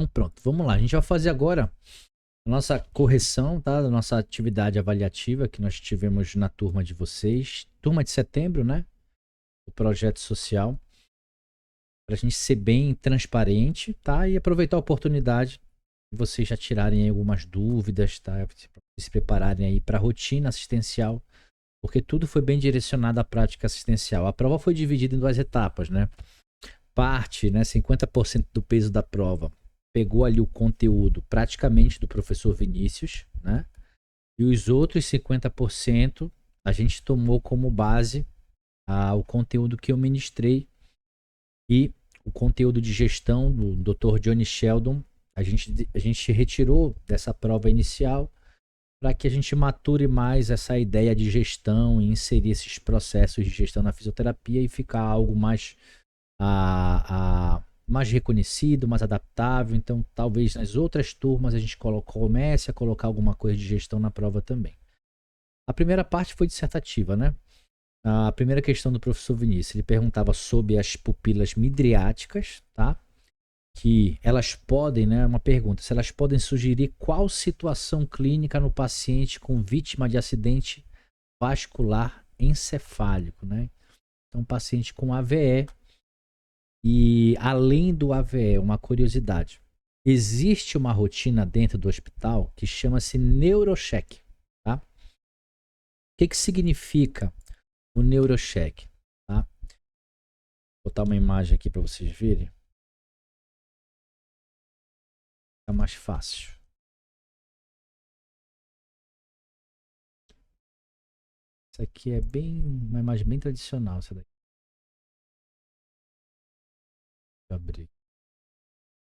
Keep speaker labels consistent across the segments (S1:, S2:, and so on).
S1: Então pronto, vamos lá. A gente vai fazer agora a nossa correção, tá? Da nossa atividade avaliativa que nós tivemos na turma de vocês. Turma de setembro, né? O projeto social. Para a gente ser bem transparente, tá? E aproveitar a oportunidade de vocês já tirarem aí algumas dúvidas, tá? Se prepararem aí para a rotina assistencial, porque tudo foi bem direcionado à prática assistencial. A prova foi dividida em duas etapas, né? Parte, né, 50% do peso da prova pegou ali o conteúdo praticamente do professor Vinícius, né? E os outros 50% a gente tomou como base o conteúdo que eu ministrei e o conteúdo de gestão do Dr. Johnny Sheldon. A gente retirou dessa prova inicial para que a gente mature mais essa ideia de gestão e inserir esses processos de gestão na fisioterapia e ficar algo mais mais reconhecido, mais adaptável. Então, talvez nas outras turmas a gente comece a colocar alguma coisa de gestão na prova também. A primeira parte foi dissertativa, né? A primeira questão do professor Vinícius, ele perguntava sobre as pupilas midriáticas, tá? Que elas podem, né? Uma pergunta, se elas podem sugerir qual situação clínica no paciente com vítima de acidente vascular encefálico, né? Então, paciente com AVE. E além do AVE, uma curiosidade. Existe uma rotina dentro do hospital que chama-se neurocheck, tá? O que significa o neurocheck, tá? Vou botar uma imagem aqui para vocês verem. Fica mais fácil. Isso aqui é uma imagem bem tradicional, essa daqui. Vou abrir.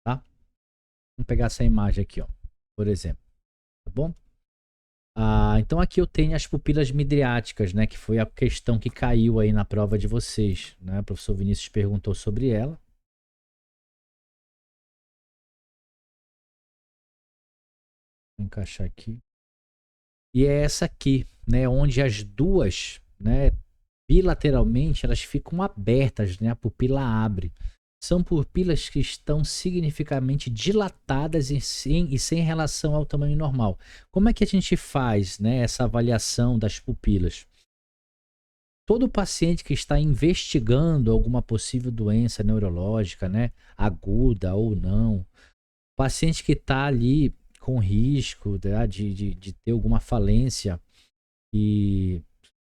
S1: Tá? Vamos pegar essa imagem aqui, ó, por exemplo. Tá bom? Então aqui eu tenho as pupilas midriáticas, né? Que foi a questão que caiu aí na prova de vocês, né? O professor Vinícius perguntou sobre ela. Vou encaixar aqui. E é essa aqui, né? Onde as duas, né? Bilateralmente, elas ficam abertas, né? A pupila abre. São pupilas que estão significativamente dilatadas e sem relação ao tamanho normal. Como é que a gente faz, né, essa avaliação das pupilas? Todo paciente que está investigando alguma possível doença neurológica, né, aguda ou não, paciente que está ali com risco, né, de ter alguma falência e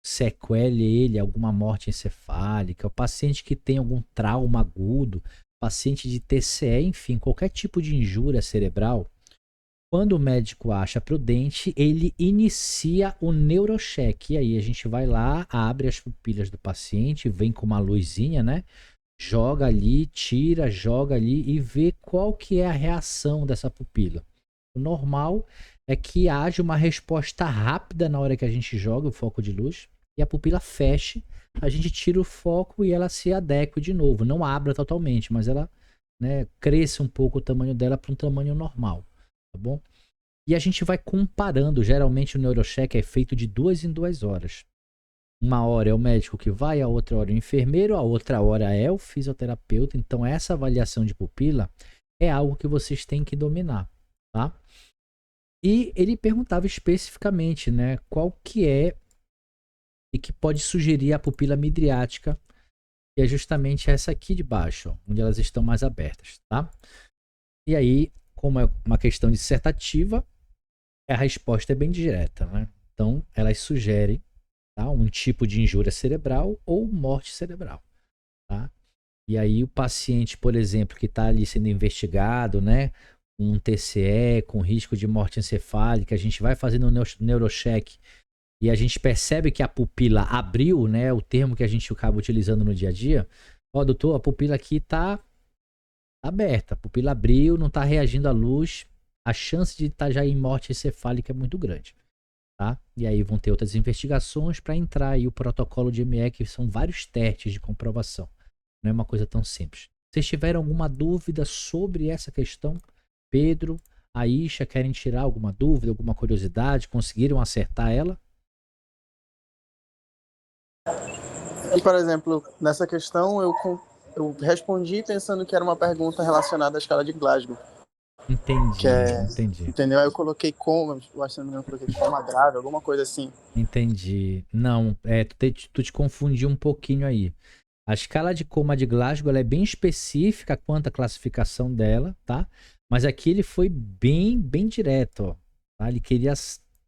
S1: sequele ele, alguma morte encefálica, o paciente que tem algum trauma agudo, paciente de TCE, enfim, qualquer tipo de injúria cerebral, quando o médico acha prudente, ele inicia o neurocheck. E aí a gente vai lá, abre as pupilas do paciente, vem com uma luzinha, né? Joga ali, tira, joga ali e vê qual que é a reação dessa pupila. O normal é que haja uma resposta rápida na hora que a gente joga o foco de luz e a pupila feche, a gente tira o foco e ela se adeque de novo. Não abra totalmente, mas ela, né, cresça um pouco o tamanho dela para um tamanho normal, tá bom? E a gente vai comparando. Geralmente o neurocheck é feito de 2 em 2 horas. Uma hora é o médico que vai, a outra hora é o enfermeiro, a outra hora é o fisioterapeuta. Então essa avaliação de pupila é algo que vocês têm que dominar, tá? E ele perguntava especificamente, né, qual que é e que pode sugerir a pupila midriática, que é justamente essa aqui de baixo, ó, onde elas estão mais abertas, tá? E aí, como é uma questão dissertativa, a resposta é bem direta, né? Então, elas sugerem, tá, um tipo de injúria cerebral ou morte cerebral, tá? E aí o paciente, por exemplo, que está ali sendo investigado, né, um TCE com risco de morte encefálica, a gente vai fazendo um neurocheck e a gente percebe que a pupila abriu, né, o termo que a gente acaba utilizando no dia a dia. Ó, doutor, a pupila aqui está aberta, a pupila abriu, não está reagindo à luz, a chance de estar já em morte encefálica é muito grande, tá? E aí vão ter outras investigações para entrar aí o protocolo de ME, que são vários testes de comprovação. Não é uma coisa tão simples. Se vocês tiverem alguma dúvida sobre essa questão, Pedro, Aisha, querem tirar alguma dúvida, alguma curiosidade, conseguiram acertar ela?
S2: Por exemplo, nessa questão eu respondi pensando que era uma pergunta relacionada à escala de Glasgow. que
S1: Entendi,
S2: é,
S1: entendi.
S2: entendeu? Aí eu coloquei coma, eu acho que não me engano, eu coloquei coma grave, alguma coisa assim.
S1: Entendi. Não, tu te confundiu um pouquinho aí. A escala de coma de Glasgow ela é bem específica quanto à classificação dela, tá? Mas aqui ele foi bem, bem direto, ó. Tá? Ele queria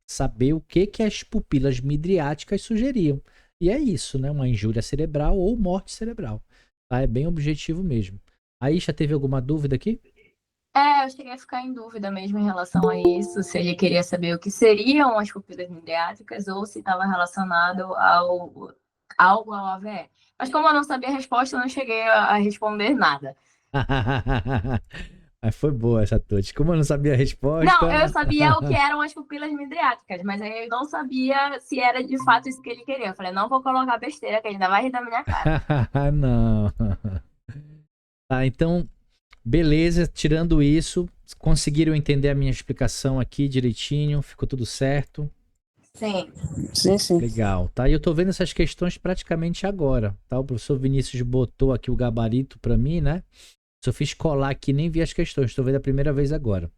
S1: saber o que que as pupilas midriáticas sugeriam. E é isso, né? Uma injúria cerebral ou morte cerebral. Tá? É bem objetivo mesmo. Aí já teve alguma dúvida aqui?
S3: Eu cheguei a ficar em dúvida mesmo em relação a isso, se ele queria saber o que seriam as pupilas midriáticas ou se estava relacionado ao algo ao AVE. Mas como eu não sabia a resposta, eu não cheguei a responder nada.
S1: Mas foi boa essa touch. Como eu não sabia a
S3: Não, eu
S1: resposta.
S3: sabia o que eram as pupilas midriáticas, mas aí eu não sabia se era de fato isso que ele queria. Eu falei, não vou colocar besteira, que ele ainda vai rir da minha cara.
S1: Não. Tá, então, beleza. Tirando isso, conseguiram entender a minha explicação aqui direitinho? Ficou tudo certo?
S3: Sim.
S2: Sim, sim.
S1: Legal, tá? E eu tô vendo essas questões praticamente agora, tá? O professor Vinícius botou aqui o gabarito pra mim, né? Só fiz colar aqui, nem vi as questões. Tô vendo a primeira vez agora.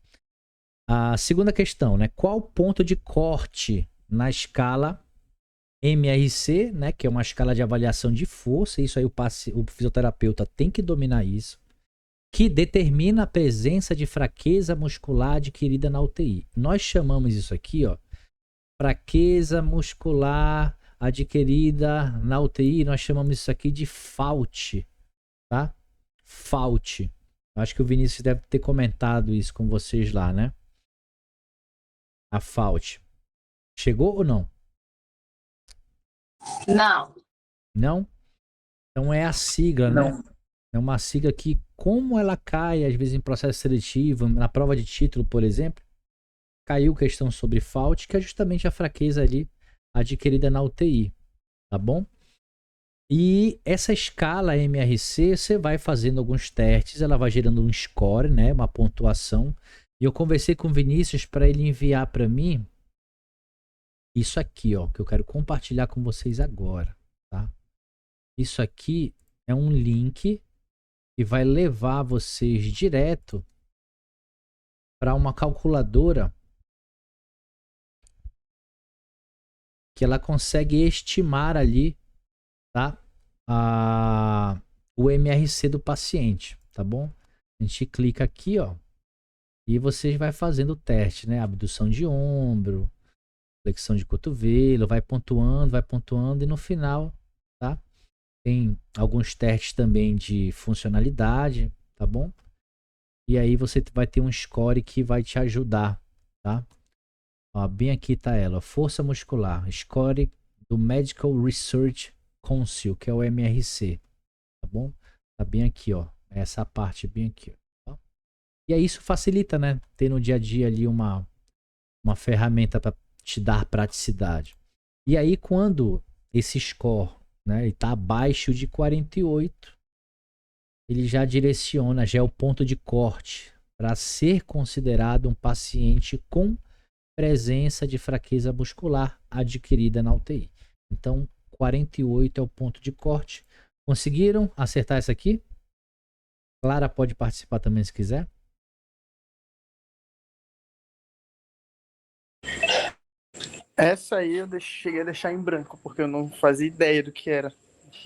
S1: A segunda questão, né? Qual o ponto de corte na escala MRC, né? Que é uma escala de avaliação de força. Isso aí o fisioterapeuta tem que dominar isso. Que determina a presença de fraqueza muscular adquirida na UTI. Nós chamamos isso aqui, ó, fraqueza muscular adquirida na UTI. Nós chamamos isso aqui de FAUT, tá? FAUT. Acho que o Vinícius deve ter comentado isso com vocês lá, né? A FAUT. Chegou ou não?
S3: Não.
S1: Não? Então é a sigla, né?
S2: Não.
S1: É uma sigla que, como ela cai, às vezes, em processo seletivo, na prova de título, por exemplo, caiu questão sobre FAUT, que é justamente a fraqueza ali adquirida na UTI, tá bom? E essa escala MRC, você vai fazendo alguns testes, ela vai gerando um score, né? Uma pontuação. E eu conversei com o Vinícius para ele enviar para mim isso aqui, ó, que eu quero compartilhar com vocês agora, tá? Isso aqui é um link que vai levar vocês direto para uma calculadora que ela consegue estimar ali, tá? O MRC do paciente, tá bom? A gente clica aqui, ó, e vocês vai fazendo o teste, né? Abdução de ombro, flexão de cotovelo, vai pontuando e no final, tá? Tem alguns testes também de funcionalidade, tá bom? E aí você vai ter um score que vai te ajudar, tá? Ó, bem aqui tá ela, força muscular, score do Medical Research Council, que é o MRC, tá bom? Tá bem aqui, ó, essa parte bem aqui, ó. E aí isso facilita, né? Ter no dia a dia ali uma ferramenta para te dar praticidade. E aí quando esse score, né, ele tá abaixo de 48, ele já direciona, já é o ponto de corte para ser considerado um paciente com presença de fraqueza muscular adquirida na UTI. Então, 48 é o ponto de corte. Conseguiram acertar isso aqui? Clara pode participar também se quiser.
S2: Essa aí eu cheguei a deixar em branco, porque eu não fazia ideia do que era.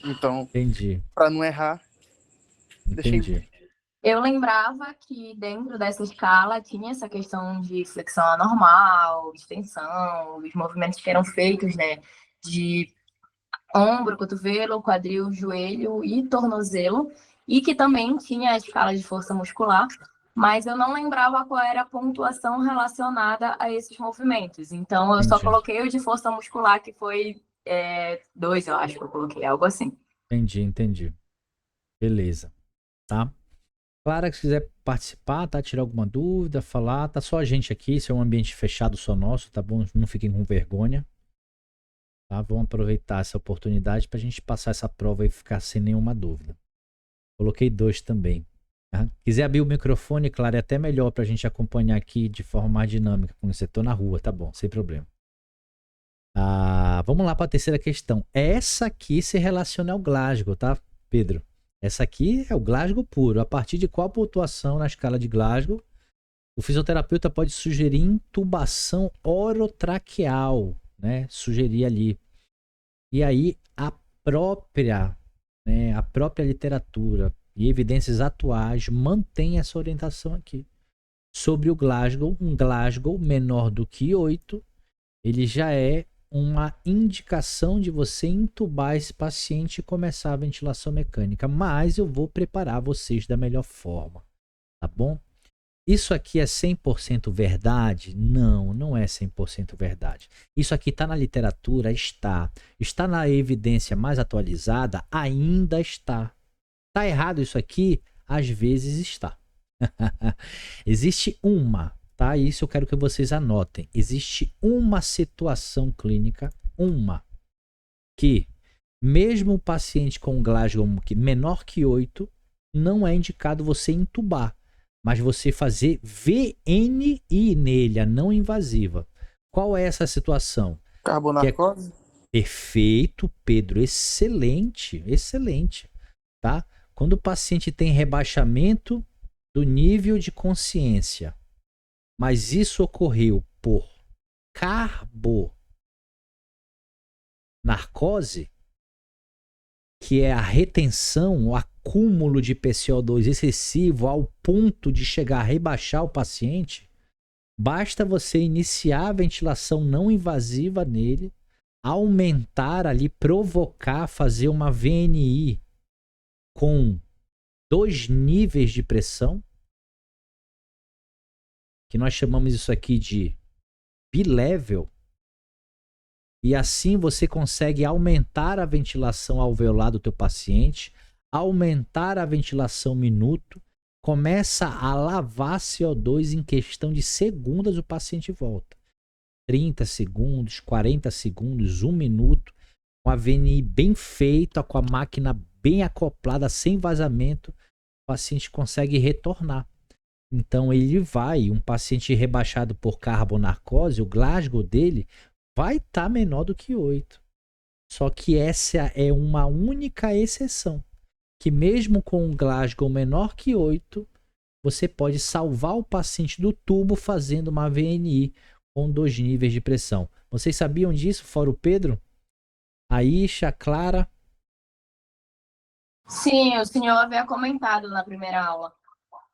S2: Então,
S1: Entendi,
S2: para não errar, deixei em
S1: entendi.
S2: branco.
S3: Eu lembrava que dentro dessa escala tinha essa questão de flexão anormal, extensão, os movimentos que eram feitos, né, de ombro, cotovelo, quadril, joelho e tornozelo, e que também tinha a escala de força muscular, mas eu não lembrava qual era a pontuação relacionada a esses movimentos. Então, eu só
S1: Entendi.
S3: coloquei o de força muscular, que foi 2, eu acho que eu coloquei, algo assim.
S1: Entendi. Beleza, tá? Clara, se quiser participar, tá? Tirar alguma dúvida, falar, tá só a gente aqui, isso é um ambiente fechado só nosso, tá bom? Não fiquem com vergonha, tá? Vamos aproveitar essa oportunidade pra gente passar essa prova e ficar sem nenhuma dúvida. Coloquei 2 também. Tá? Quiser abrir o microfone, claro, é até melhor pra gente acompanhar aqui de forma mais dinâmica, quando você tô na rua, tá bom, sem problema. Vamos lá para a terceira questão. Essa aqui se relaciona ao Glasgow, tá, Pedro? Essa aqui é o Glasgow puro. A partir de qual pontuação na escala de Glasgow O fisioterapeuta pode sugerir intubação orotraqueal, né? Sugerir ali. E aí a própria literatura e evidências atuais mantém essa orientação aqui. Sobre o Glasgow, um Glasgow menor do que 8, ele já é uma indicação de você intubar esse paciente e começar a ventilação mecânica. Mas eu vou preparar vocês da melhor forma, tá bom? Isso aqui é 100% verdade? Não, não é 100% verdade. Isso aqui está na literatura? Está. Está na evidência mais atualizada? Ainda está. Está errado isso aqui? Às vezes está. Existe uma, tá? Isso eu quero que vocês anotem. Existe uma situação clínica, que mesmo o paciente com Glasgow menor que 8, não é indicado você intubar, mas você fazer VNI nele, a não invasiva. Qual é essa situação?
S2: Carbonarcose?
S1: Perfeito, Pedro. Excelente, excelente. Tá? Quando o paciente tem rebaixamento do nível de consciência, mas isso ocorreu por carbonarcose, que é a retenção, o acúmulo de PCO2 excessivo ao ponto de chegar a rebaixar o paciente, basta você iniciar a ventilação não invasiva nele, aumentar ali, provocar, fazer uma VNI com 2 níveis de pressão, que nós chamamos isso aqui de bilevel, e assim você consegue aumentar a ventilação alveolar do teu paciente, aumentar a ventilação minuto, começa a lavar CO2 em questão de segundos, o paciente volta. 30 segundos, 40 segundos, 1 minuto, com a VNI bem feita, com a máquina bem acoplada, sem vazamento, o paciente consegue retornar. Então ele vai, um paciente rebaixado por carbonarcose, o Glasgow dele vai estar menor do que 8. Só que essa é uma única exceção, que mesmo com um Glasgow menor que 8, você pode salvar o paciente do tubo fazendo uma VNI com 2 níveis de pressão. Vocês sabiam disso, fora o Pedro? Aisha, Clara?
S3: Sim, o senhor havia comentado na primeira aula.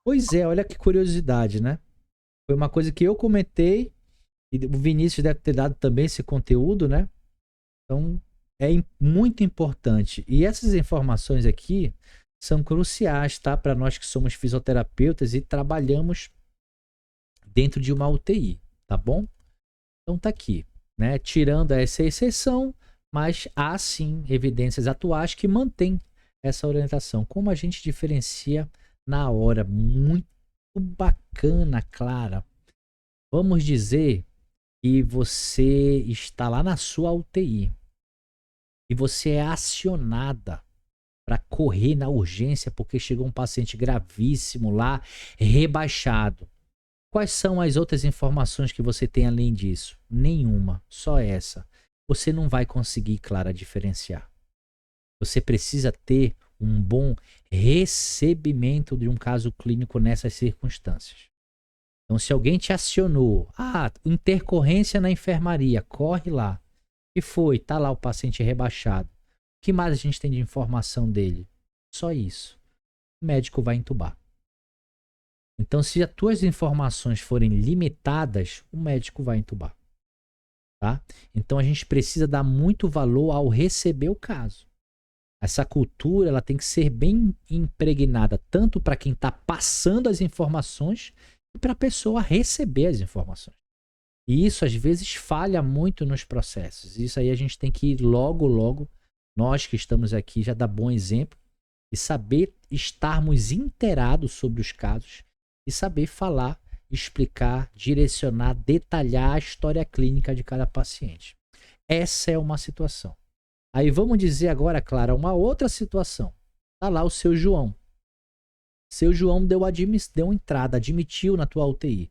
S1: Pois é, olha que curiosidade, né? Foi uma coisa que eu comentei e o Vinícius deve ter dado também esse conteúdo, né? Então, é muito importante. E essas informações aqui são cruciais, tá? Para nós que somos fisioterapeutas e trabalhamos dentro de uma UTI, tá bom? Então tá aqui, né? Tirando essa exceção, mas há sim evidências atuais que mantêm essa orientação. Como a gente diferencia na hora? Muito bacana, Clara. Vamos dizer que você está lá na sua UTI e você é acionada para correr na urgência porque chegou um paciente gravíssimo lá, rebaixado. Quais são as outras informações que você tem além disso? Nenhuma, só essa. Você não vai conseguir, Clara, diferenciar. Você precisa ter um bom recebimento de um caso clínico nessas circunstâncias. Então, se alguém te acionou, intercorrência na enfermaria, corre lá. E foi, tá lá o paciente rebaixado. O que mais a gente tem de informação dele? Só isso. O médico vai entubar. Então, se as tuas informações forem limitadas, o médico vai entubar. Tá? Então, a gente precisa dar muito valor ao receber o caso. Essa cultura ela tem que ser bem impregnada, tanto para quem está passando as informações e para a pessoa receber as informações. E isso, às vezes, falha muito nos processos. Isso aí a gente tem que ir logo, nós que estamos aqui, já dar bom exemplo e saber estarmos inteirados sobre os casos e saber falar, explicar, direcionar, detalhar a história clínica de cada paciente. Essa é uma situação. Aí vamos dizer agora, Clara, uma outra situação. Tá lá o seu João. Seu João deu entrada, admitiu na tua UTI.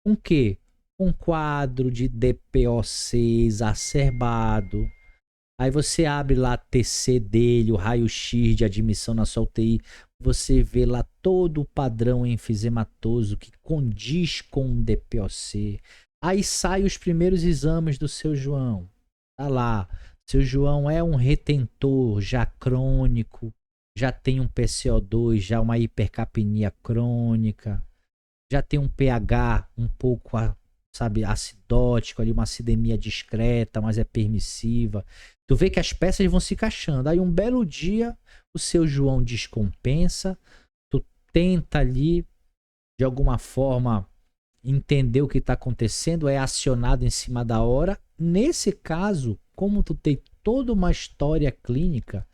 S1: Com quê? Um quadro de DPOC exacerbado, Aí você abre lá a TC dele, o raio-x de admissão na sua UTI, você vê lá todo o padrão enfisematoso que condiz com um DPOC. Aí saem os primeiros exames do seu João. Tá lá, seu João é um retentor já crônico, já tem um PCO2, já uma hipercapnia crônica, já tem um pH um pouco, sabe, acidótico ali, uma acidemia discreta, mas é permissiva. Tu vê que as peças vão se encaixando. Aí um belo dia o seu João descompensa, tu tenta ali de alguma forma entender o que está acontecendo, é acionado em cima da hora. Nesse caso, como tu tem toda uma história clínica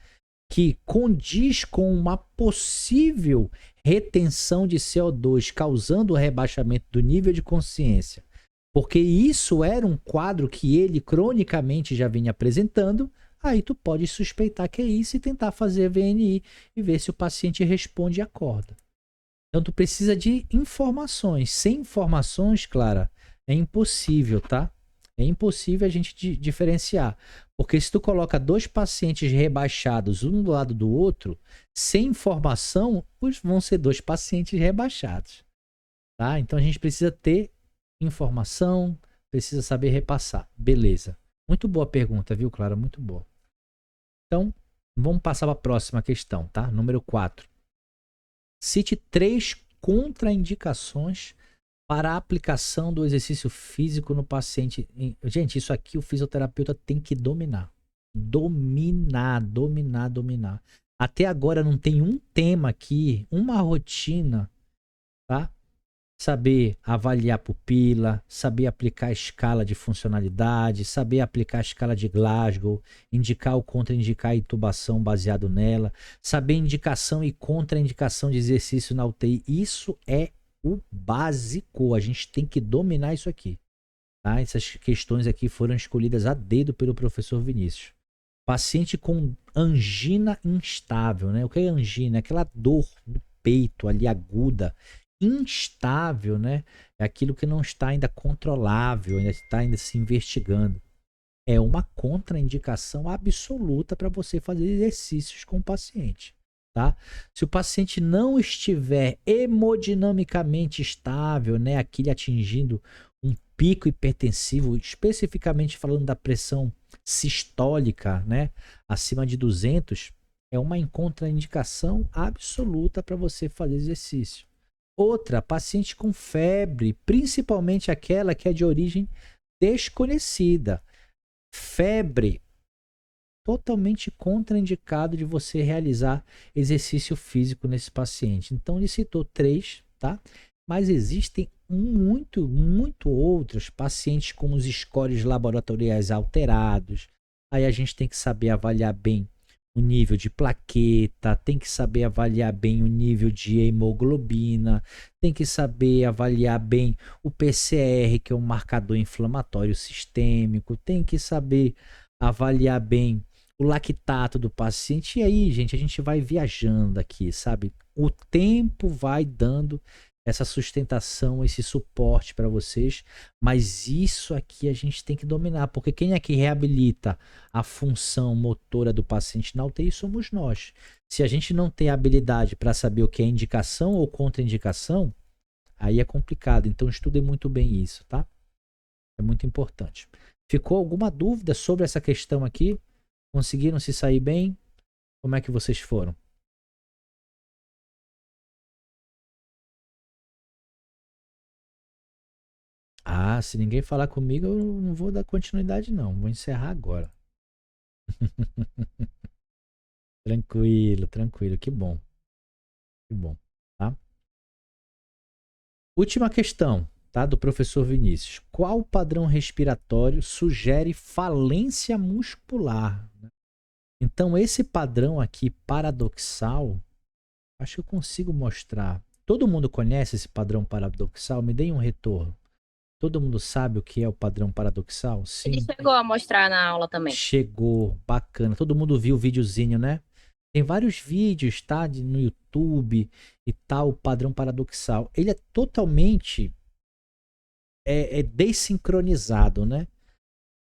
S1: que condiz com uma possível retenção de CO2, causando o rebaixamento do nível de consciência, porque isso era um quadro que ele cronicamente já vinha apresentando, aí tu pode suspeitar que é isso e tentar fazer a VNI e ver se o paciente responde e acorda. Então tu precisa de informações. Sem informações, Clara, é impossível, tá? É impossível a gente diferenciar. Porque se tu coloca dois pacientes rebaixados um do lado do outro, sem informação, vão ser dois pacientes rebaixados. Tá? Então a gente precisa ter informação, precisa saber repassar. Beleza. Muito boa pergunta, viu, Clara? Muito boa. Então, vamos passar para a próxima questão, tá? Número 4. Cite 3 contraindicações para a aplicação do exercício físico no paciente. Gente, isso aqui o fisioterapeuta tem que dominar. Dominar. Até agora não tem um tema aqui, uma rotina, tá? Saber avaliar a pupila, saber aplicar a escala de funcionalidade, saber aplicar a escala de Glasgow, indicar ou contraindicar a intubação baseado nela, saber indicação e contraindicação de exercício na UTI. Isso é o básico, a gente tem que dominar isso aqui. Tá? Essas questões aqui foram escolhidas a dedo pelo professor Vinícius. Paciente com angina instável, né? O que é angina? Aquela dor no peito ali aguda, instável, né? É aquilo que não está ainda controlável, ainda está se investigando. É uma contraindicação absoluta para você fazer exercícios com o paciente, tá? Se o paciente não estiver hemodinamicamente estável, né? Aquele atingindo um pico hipertensivo, especificamente falando da pressão sistólica, né? Acima de 200, é uma contraindicação absoluta para você fazer exercício. Outra, paciente com febre, principalmente aquela que é de origem desconhecida. Febre, totalmente contraindicado de você realizar exercício físico nesse paciente. Então, ele citou 3, tá? Mas existem muito outros pacientes com os scores laboratoriais alterados. Aí a gente tem que saber avaliar bem o nível de plaqueta, tem que saber avaliar bem o nível de hemoglobina, tem que saber avaliar bem o PCR, que é um marcador inflamatório sistêmico, tem que saber avaliar bem o lactato do paciente. E aí, gente, a gente vai viajando aqui, sabe? O tempo vai dando essa sustentação, esse suporte para vocês, mas isso aqui a gente tem que dominar, porque quem é que reabilita a função motora do paciente na UTI somos nós. Se a gente não tem habilidade para saber o que é indicação ou contraindicação, aí é complicado. Então estudem muito bem isso, tá? É muito importante. Ficou alguma dúvida sobre essa questão aqui? Conseguiram se sair bem? Como é que vocês foram? Ah, se ninguém falar comigo, eu não vou dar continuidade, não. Vou encerrar agora. Tranquilo, tranquilo. Que bom. Que bom, tá? Última questão, tá? Do professor Vinícius. Qual padrão respiratório sugere falência muscular? Então, esse padrão aqui, paradoxal, acho que eu consigo mostrar. Todo mundo conhece esse padrão paradoxal? Me deem um retorno. Todo mundo sabe o que é o padrão paradoxal? Sim.
S3: Ele chegou a mostrar na aula também.
S1: Chegou, bacana. Todo mundo viu o videozinho, né? Tem vários vídeos, tá? No YouTube e tal, o padrão paradoxal. Ele é totalmente desincronizado, né?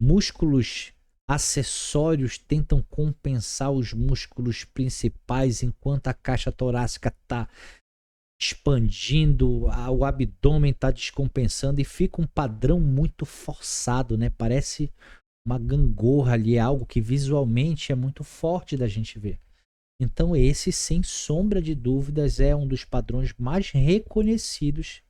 S1: Músculos Acessórios tentam compensar os músculos principais enquanto a caixa torácica está expandindo, o abdômen está descompensando e fica um padrão muito forçado, né? Parece uma gangorra ali, é algo que visualmente é muito forte da gente ver. Então esse, sem sombra de dúvidas, é um dos padrões mais reconhecidos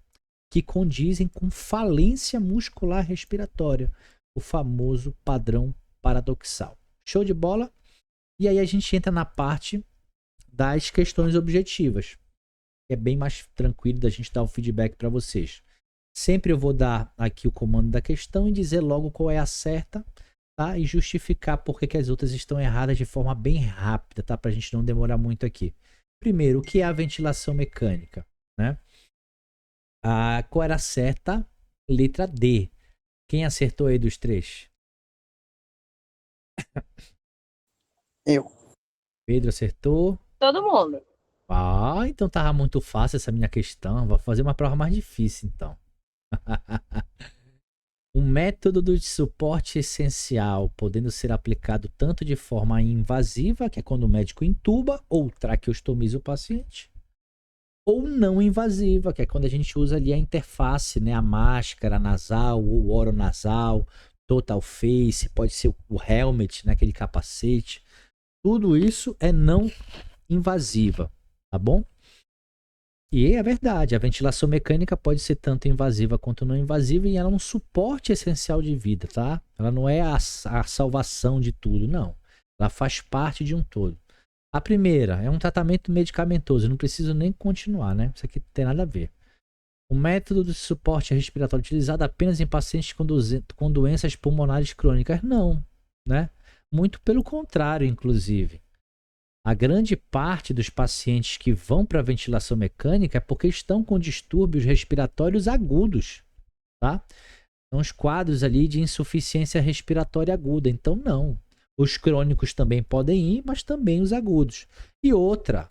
S1: que condizem com falência muscular respiratória, o famoso padrão paradoxal. Show de bola? E aí a gente entra na parte das questões objetivas. É bem mais tranquilo da gente dar o feedback para vocês. Sempre eu vou dar aqui o comando da questão e dizer logo qual é a certa, tá? E justificar por que as outras estão erradas de forma bem rápida, tá? Para a gente não demorar muito aqui. Primeiro, o que é a ventilação mecânica, né? Qual era a certa? Letra D. Quem acertou aí dos três?
S2: Eu.
S1: Pedro acertou.
S3: Todo mundo.
S1: Então tava muito fácil essa minha questão. Vou fazer uma prova mais difícil, então. Um método de suporte essencial, podendo ser aplicado tanto de forma invasiva, que é quando o médico intuba ou traqueostomiza o paciente, ou não invasiva, que é quando a gente usa ali a interface, né, a máscara nasal ou oronasal, total face, pode ser o helmet, né, aquele capacete. Tudo isso é não invasiva, tá bom? E é verdade, a ventilação mecânica pode ser tanto invasiva quanto não invasiva e ela é um suporte essencial de vida, tá? Ela não é a salvação de tudo, não. Ela faz parte de um todo. A primeira é um tratamento medicamentoso, eu não preciso nem continuar, né? Isso aqui não tem nada a ver. O método de suporte respiratório utilizado apenas em pacientes com doenças pulmonares crônicas? Não, né? Muito pelo contrário, inclusive. A grande parte dos pacientes que vão para a ventilação mecânica é porque estão com distúrbios respiratórios agudos, tá? São os quadros ali de insuficiência respiratória aguda. Então, não. Os crônicos também podem ir, mas também os agudos. E outra,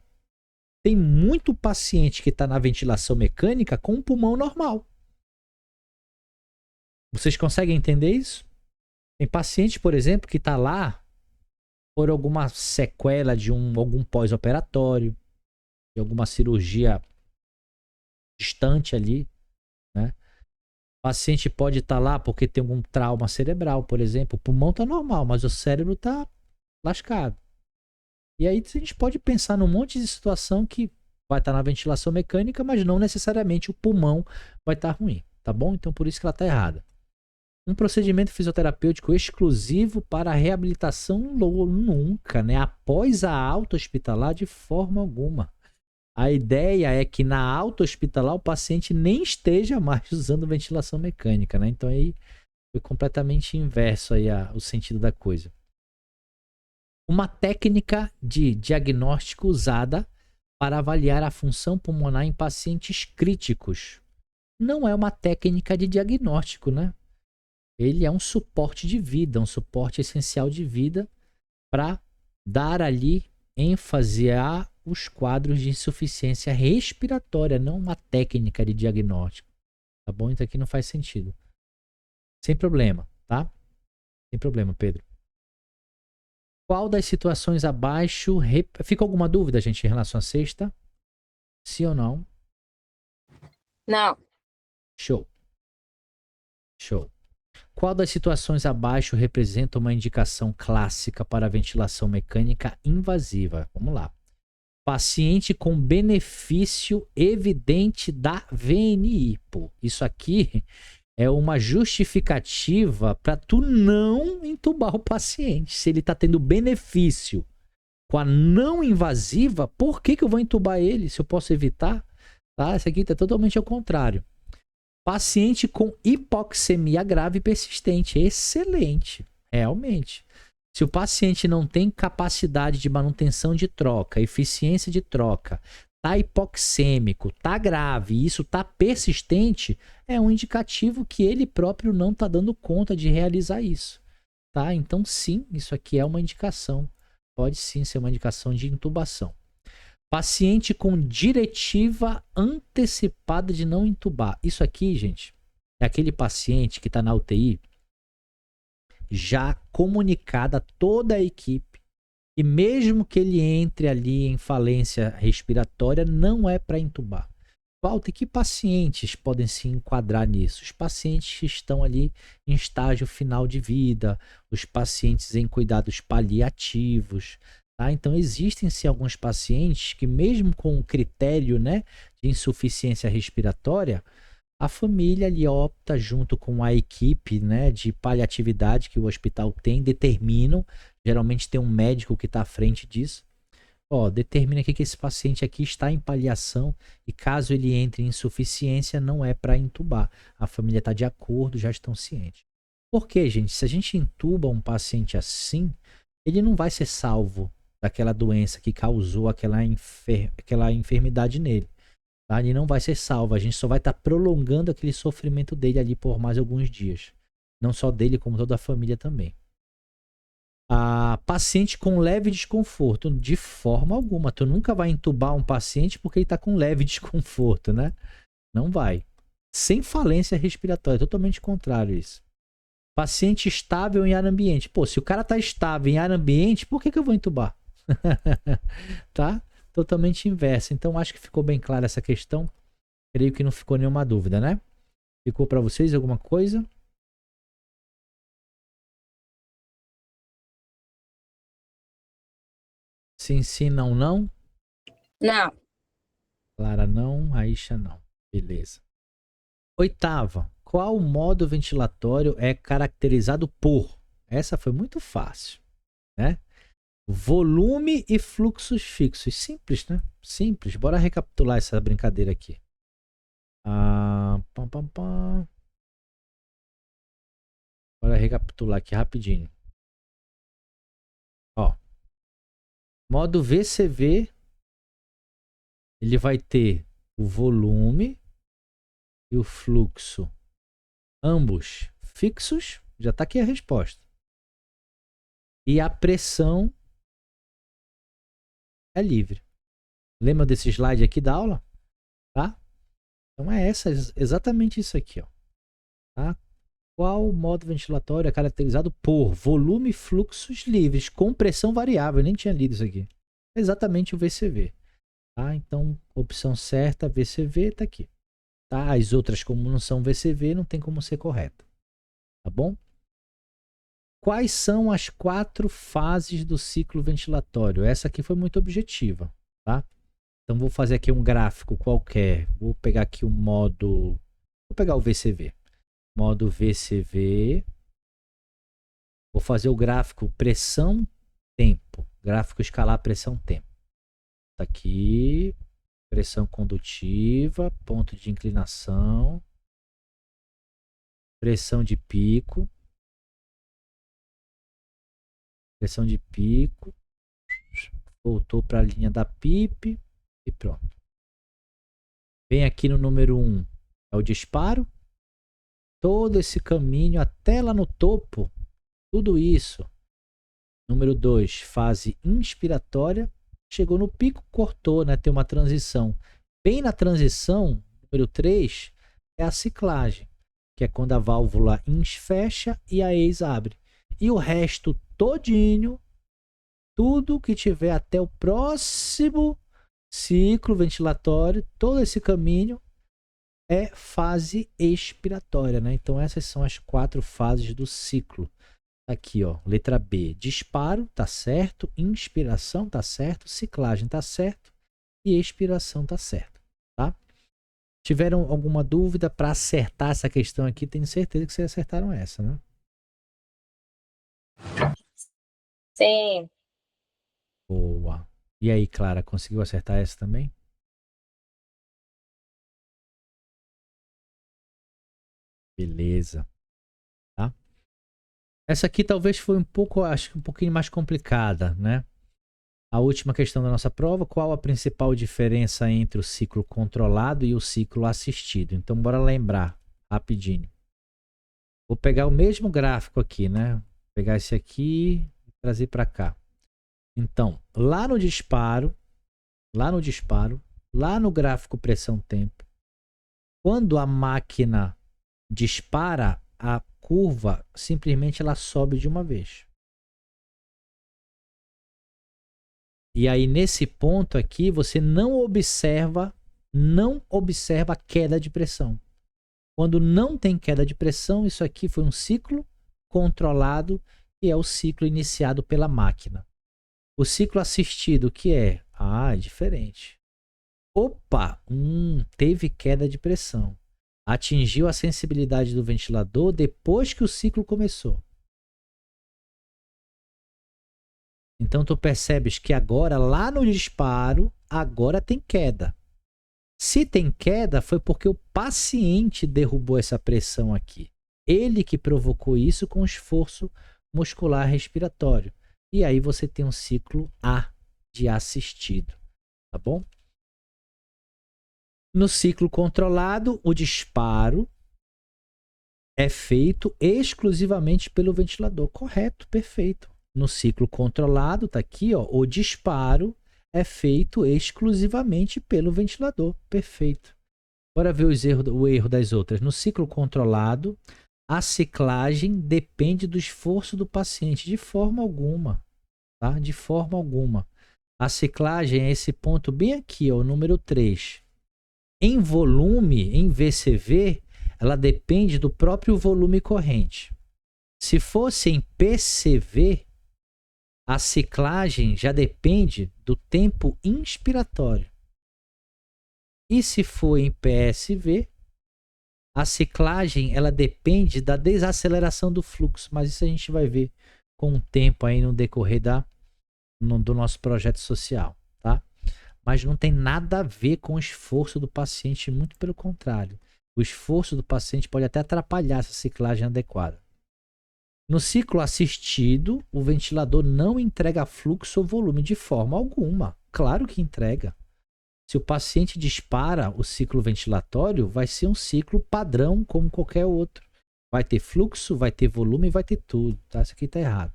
S1: tem muito paciente que está na ventilação mecânica com um pulmão normal. Vocês conseguem entender isso? Tem paciente, por exemplo, que está lá por alguma sequela de algum pós-operatório, de alguma cirurgia distante ali, né? O paciente pode estar lá porque tem algum trauma cerebral, por exemplo. O pulmão está normal, mas o cérebro está lascado. E aí a gente pode pensar num monte de situação que vai estar na ventilação mecânica, mas não necessariamente o pulmão vai estar ruim, tá bom? Então por isso que ela está errada. Um procedimento fisioterapêutico exclusivo para a reabilitação nunca, né? Após a alta hospitalar, de forma alguma. A ideia é que na alta hospitalar o paciente nem esteja mais usando ventilação mecânica, né? Então aí foi completamente inverso aí o sentido da coisa. Uma técnica de diagnóstico usada para avaliar a função pulmonar em pacientes críticos. Não é uma técnica de diagnóstico, né? Ele é um suporte de vida, um suporte essencial de vida para dar ali ênfase a os quadros de insuficiência respiratória, não uma técnica de diagnóstico. Tá bom? Então aqui não faz sentido. Sem problema, tá? Sem problema, Pedro. Qual das situações abaixo... Fica alguma dúvida, gente, em relação à sexta? Sim ou não?
S3: Não.
S1: Show. Show. Qual das situações abaixo representa uma indicação clássica para a ventilação mecânica invasiva? Vamos lá. Paciente com benefício evidente da VNI. Pô, isso aqui é uma justificativa para tu não entubar o paciente. Se ele está tendo benefício com a não invasiva, por que eu vou entubar ele se eu posso evitar? Tá? Isso aqui está totalmente ao contrário. Paciente com hipoxemia grave e persistente. Excelente, realmente. Se o paciente não tem capacidade de manutenção de troca, eficiência de troca, tá hipoxêmico, tá grave e isso tá persistente, é um indicativo que ele próprio não tá dando conta de realizar isso. Tá? Então, sim, isso aqui é uma indicação. Pode sim ser uma indicação de intubação. Paciente com diretiva antecipada de não intubar. Isso aqui, gente, é aquele paciente que está na UTI já comunicada a toda a equipe. E mesmo que ele entre ali em falência respiratória, não é para intubar. Walter, que pacientes podem se enquadrar nisso? Os pacientes que estão ali em estágio final de vida, os pacientes em cuidados paliativos. Tá? Então, existem-se alguns pacientes que, mesmo com o critério, né, de insuficiência respiratória, a família ali opta, junto com a equipe, né, de paliatividade que o hospital tem, determinam, geralmente tem um médico que está à frente disso, determina aqui que esse paciente aqui está em paliação e caso ele entre em insuficiência, não é para intubar. A família está de acordo, já estão cientes. Por quê, gente? Se a gente intuba um paciente assim, ele não vai ser salvo daquela doença que causou aquela enfermidade nele. Tá? Ele não vai ser salvo, a gente só vai estar prolongando aquele sofrimento dele ali por mais alguns dias. Não só dele, como toda a família também. A paciente com leve desconforto, de forma alguma. Tu nunca vai intubar um paciente porque ele está com leve desconforto, né? Não vai. Sem falência respiratória, totalmente contrário isso. Paciente estável em ar ambiente. Pô, se o cara está estável em ar ambiente, por que eu vou intubar? Tá? Totalmente inverso. Então, acho que ficou bem clara essa questão. Creio que não ficou nenhuma dúvida, né? Ficou para vocês alguma coisa? Sim, sim, não, não?
S3: Não.
S1: Clara, não. Aisha, não. Beleza. Oitava. Qual modo ventilatório é caracterizado por? Essa foi muito fácil, né? Volume e fluxos fixos. Simples, né? Simples. Bora recapitular essa brincadeira aqui. Bora recapitular aqui rapidinho. Ó. Modo VCV, ele vai ter o volume e o fluxo, ambos fixos. Já está aqui a resposta. E a pressão é livre. Lembra desse slide aqui da aula? Tá? Então é exatamente isso aqui, ó. Tá? Qual modo ventilatório é caracterizado por volume e fluxos livres com pressão variável? Eu nem tinha lido isso aqui. É exatamente o VCV. Tá? Então, opção certa, VCV, tá aqui. Tá? As outras, como não são VCV, não tem como ser correta. Tá bom? Quais são as 4 fases do ciclo ventilatório? Essa aqui foi muito objetiva. Tá? Então, vou fazer aqui um gráfico qualquer. Vou pegar aqui o modo... Vou pegar o VCV. Modo VCV. Vou fazer o gráfico pressão-tempo. Gráfico escalar pressão-tempo. Tá aqui. Pressão condutiva. Ponto de inclinação. Pressão de pico. Pressão de pico. Voltou para a linha da PIP. E pronto. Vem aqui no número 1. É o disparo. Todo esse caminho até lá no topo, tudo isso. Número 2, fase inspiratória. Chegou no pico, cortou, né? Tem uma transição. Bem na transição, número 3, é a ciclagem, que é quando a válvula ins fecha e a ex abre. E o resto todinho, tudo que tiver até o próximo ciclo ventilatório, todo esse caminho, é fase expiratória, né? Então essas são as 4 fases do ciclo. Aqui, ó, letra B, disparo, tá certo, inspiração, tá certo, ciclagem, tá certo e expiração, tá certo, tá? Tiveram alguma dúvida para acertar essa questão aqui? Tenho certeza que vocês acertaram essa, né?
S3: Sim.
S1: Boa. E aí, Clara, conseguiu acertar essa também? Beleza. Tá? Essa aqui talvez foi um pouco, acho que um pouquinho mais complicada, né? A última questão da nossa prova, qual a principal diferença entre o ciclo controlado e o ciclo assistido? Então, bora lembrar rapidinho. Vou pegar o mesmo gráfico aqui, né? Vou pegar esse aqui e trazer para cá. Então, lá no disparo, lá no gráfico pressão-tempo, quando a máquina dispara, curva simplesmente ela sobe de uma vez. E aí nesse ponto aqui você não observa queda de pressão. Quando não tem queda de pressão, isso aqui foi um ciclo controlado e é o ciclo iniciado pela máquina. O ciclo assistido, que é? É diferente. Opa, teve queda de pressão. Atingiu a sensibilidade do ventilador depois que o ciclo começou. Então tu percebes que agora, lá no disparo, agora tem queda. Se tem queda, foi porque o paciente derrubou essa pressão aqui. Ele que provocou isso com esforço muscular respiratório. E aí você tem um ciclo A de assistido, tá bom? No ciclo controlado, o disparo é feito exclusivamente pelo ventilador. Correto, perfeito. No ciclo controlado, tá aqui, ó, o disparo é feito exclusivamente pelo ventilador. Perfeito. Bora ver o erro das outras. No ciclo controlado, a ciclagem depende do esforço do paciente. De forma alguma. Tá? De forma alguma. A ciclagem é esse ponto bem aqui, ó, o número 3. Em volume, em VCV, ela depende do próprio volume corrente. Se fosse em PCV, a ciclagem já depende do tempo inspiratório. E se for em PSV, a ciclagem ela depende da desaceleração do fluxo. Mas isso a gente vai ver com o tempo aí no decorrer do nosso projeto social, tá? Mas não tem nada a ver com o esforço do paciente, muito pelo contrário. O esforço do paciente pode até atrapalhar essa ciclagem adequada. No ciclo assistido, o ventilador não entrega fluxo ou volume de forma alguma. Claro que entrega. Se o paciente dispara o ciclo ventilatório, vai ser um ciclo padrão como qualquer outro. Vai ter fluxo, vai ter volume, vai ter tudo. Tá? Isso aqui está errado.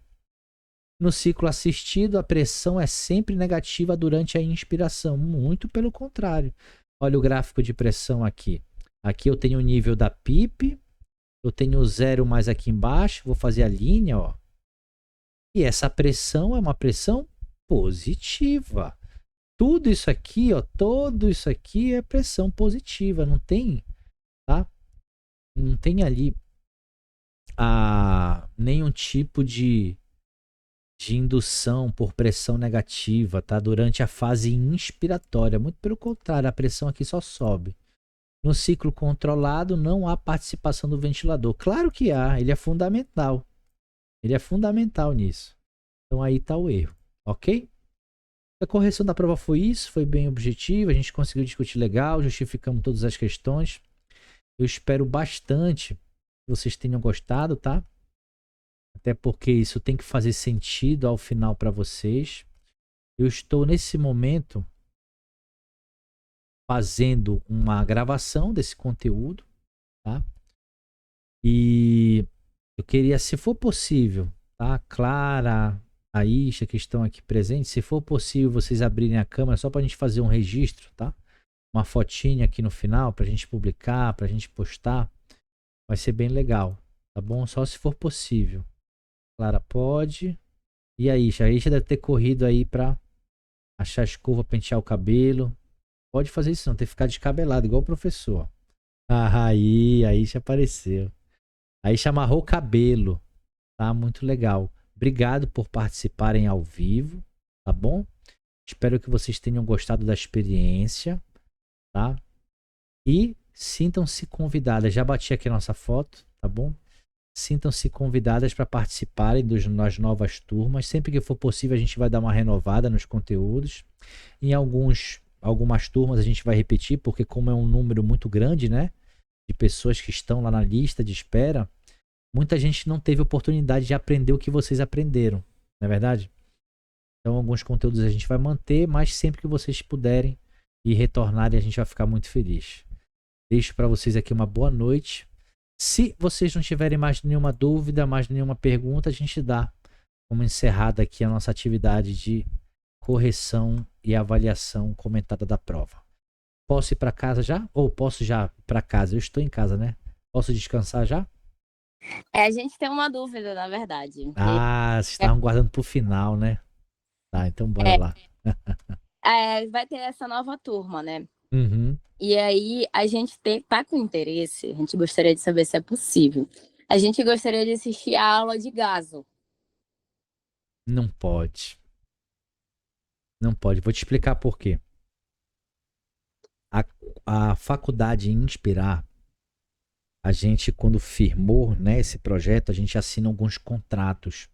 S1: No ciclo assistido, a pressão é sempre negativa durante a inspiração. Muito pelo contrário. Olha o gráfico de pressão aqui. Aqui eu tenho o nível da PIP. Eu tenho o 0 mais aqui embaixo. Vou fazer a linha, ó. E essa pressão é uma pressão positiva. Tudo isso aqui, ó, todo isso aqui é pressão positiva. Não tem, tá? Não tem ali nenhum tipo de indução por pressão negativa, tá? Durante a fase inspiratória. Muito pelo contrário, a pressão aqui só sobe. No ciclo controlado, não há participação do ventilador. Claro que há, ele é fundamental. Ele é fundamental nisso. Então aí está o erro, ok? A correção da prova foi isso, foi bem objetiva, a gente conseguiu discutir legal, justificamos todas as questões. Eu espero bastante que vocês tenham gostado, tá? Até porque isso tem que fazer sentido ao final para vocês. Eu estou nesse momento fazendo uma gravação desse conteúdo, tá? E eu queria, se for possível, tá? Clara, a Isha, que estão aqui presentes, se for possível vocês abrirem a câmera só para a gente fazer um registro, tá? Uma fotinha aqui no final para a gente publicar, para a gente postar. Vai ser bem legal, tá bom? Só se for possível. Clara pode. E a Isha deve ter corrido aí para achar a escova, pentear o cabelo. Pode fazer isso não, ter que ficar descabelado, igual o professor. Aí, a Isha apareceu. A Isha amarrou o cabelo. Tá? Muito legal. Obrigado por participarem ao vivo, tá bom? Espero que vocês tenham gostado da experiência, tá? E sintam-se convidadas. Já bati aqui a nossa foto, tá bom? Sintam-se convidadas para participarem das novas turmas. Sempre que for possível, a gente vai dar uma renovada nos conteúdos. Em algumas turmas a gente vai repetir, porque como é um número muito grande, né? De pessoas que estão lá na lista de espera, muita gente não teve oportunidade de aprender o que vocês aprenderam, não é verdade? Então alguns conteúdos a gente vai manter, mas sempre que vocês puderem e retornarem, a gente vai ficar muito feliz. Deixo para vocês aqui uma boa noite. Se vocês não tiverem mais nenhuma dúvida, mais nenhuma pergunta, a gente dá como encerrada aqui a nossa atividade de correção e avaliação comentada da prova. Posso ir para casa já? Ou posso já ir para casa? Eu estou em casa, né? Posso descansar já?
S4: A gente tem uma dúvida, na verdade.
S1: Vocês estavam guardando pro final, né? Tá, então bora lá.
S4: Vai ter essa nova turma, né?
S1: Uhum.
S4: E aí, a gente tá com interesse, a gente gostaria de saber se é possível. A gente gostaria de assistir a aula de gaso.
S1: Não pode. Não pode. Vou te explicar por quê. A faculdade Inspirar, a gente, quando firmou, né, esse projeto, a gente assina alguns contratos.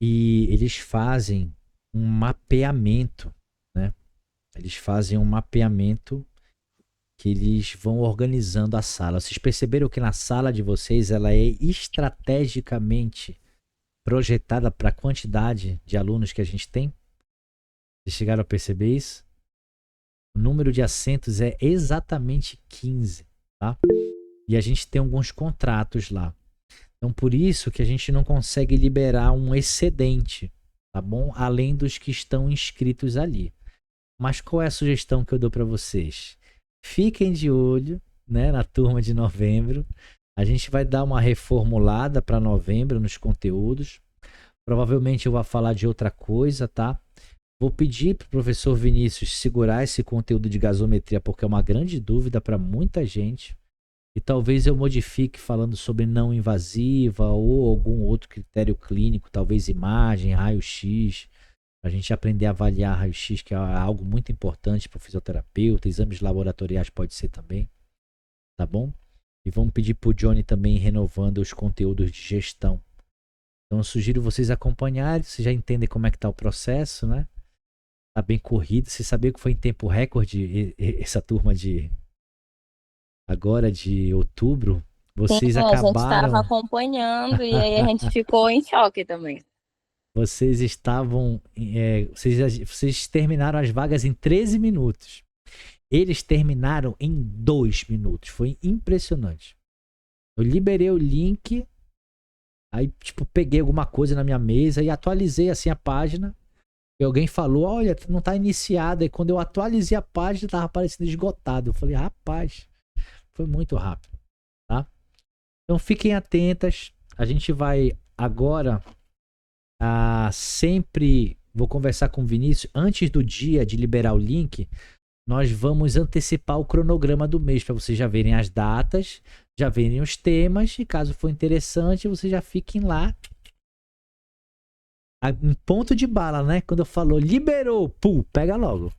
S1: E eles fazem um mapeamento, né? Eles fazem um mapeamento que eles vão organizando a sala. Vocês perceberam que na sala de vocês ela é estrategicamente projetada para a quantidade de alunos que a gente tem? Vocês chegaram a perceber isso? O número de assentos é exatamente 15, tá? E a gente tem alguns contratos lá. Então, por isso que a gente não consegue liberar um excedente, tá bom? Além dos que estão inscritos ali. Mas qual é a sugestão que eu dou para vocês? Fiquem de olho, né, na turma de novembro. A gente vai dar uma reformulada para novembro nos conteúdos. Provavelmente eu vou falar de outra coisa, tá? Vou pedir para o professor Vinícius segurar esse conteúdo de gasometria, porque é uma grande dúvida para muita gente. E talvez eu modifique falando sobre não invasiva ou algum outro critério clínico, talvez imagem, raio-x, para a gente aprender a avaliar raio-x, que é algo muito importante para o fisioterapeuta. Exames laboratoriais pode ser também, tá bom? E vamos pedir para o Johnny também renovando os conteúdos de gestão. Então eu sugiro vocês acompanharem, vocês já entendem como é que está o processo, né? Tá bem corrido. Você sabia que foi em tempo recorde essa turma de agora de outubro? Vocês
S4: Sim, a gente
S1: acabaram.
S4: estava acompanhando e aí a gente ficou em choque também.
S1: Vocês estavam. Vocês terminaram as vagas em 13 minutos. Eles terminaram em 2 minutos. Foi impressionante. Eu liberei o link. Aí, tipo, peguei alguma coisa na minha mesa e atualizei assim a página. E alguém falou: olha, não tá iniciada. E quando eu atualizei a página, tava aparecendo esgotado. Eu falei: rapaz, foi muito rápido, tá? Então fiquem atentas. A gente vai agora sempre vou conversar com o Vinícius antes do dia de liberar o link. Nós vamos antecipar o cronograma do mês para vocês já verem as datas, já verem os temas e caso for interessante, vocês já fiquem lá em ponto de bala, né? Quando eu falo liberou, pum, pega logo.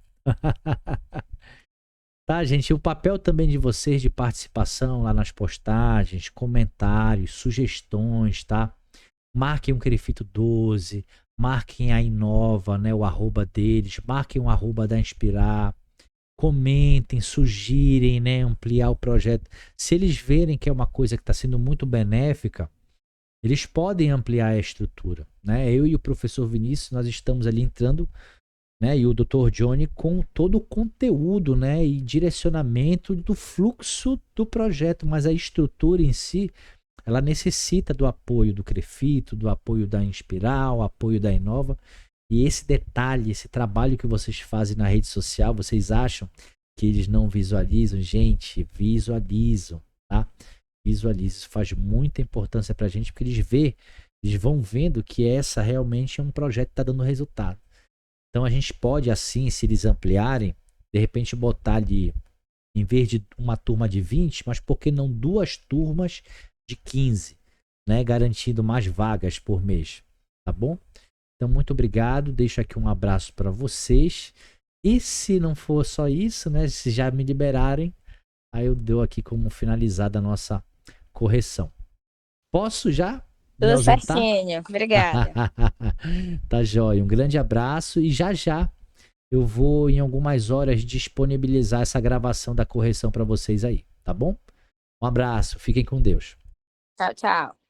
S1: Tá, gente? O papel também de vocês de participação lá nas postagens, comentários, sugestões, tá? Marquem o Crefito 12, marquem a Inova, né? O arroba deles, marquem o arroba da Inspirar, comentem, sugirem, né? Ampliar o projeto. Se eles verem que é uma coisa que está sendo muito benéfica, eles podem ampliar a estrutura, né? Eu e o professor Vinícius, nós estamos ali entrando, né? E o Dr. Johnny com todo o conteúdo, né? E direcionamento do fluxo do projeto, mas a estrutura em si, ela necessita do apoio do Crefito, do apoio da Inspirar, o apoio da Inova. E esse detalhe, esse trabalho que vocês fazem na rede social, vocês acham que eles não visualizam? Gente, visualizam, tá? Visualizam. Isso faz muita importância pra gente, porque eles vão vendo que essa realmente é um projeto que está dando resultado. Então a gente pode assim, se eles ampliarem, de repente botar ali, em vez de uma turma de 20, mas por que não 2 turmas de 15, né? Garantindo mais vagas por mês, tá bom? Então muito obrigado, deixo aqui um abraço para vocês. E se não for só isso, né? Se já me liberarem, aí eu dou aqui como finalizada a nossa correção. Posso já?
S4: Tudo certinho, obrigada.
S1: Tá jóia, um grande abraço e já eu vou em algumas horas disponibilizar essa gravação da correção para vocês aí, tá bom? Um abraço, fiquem com Deus.
S4: Tchau, tchau.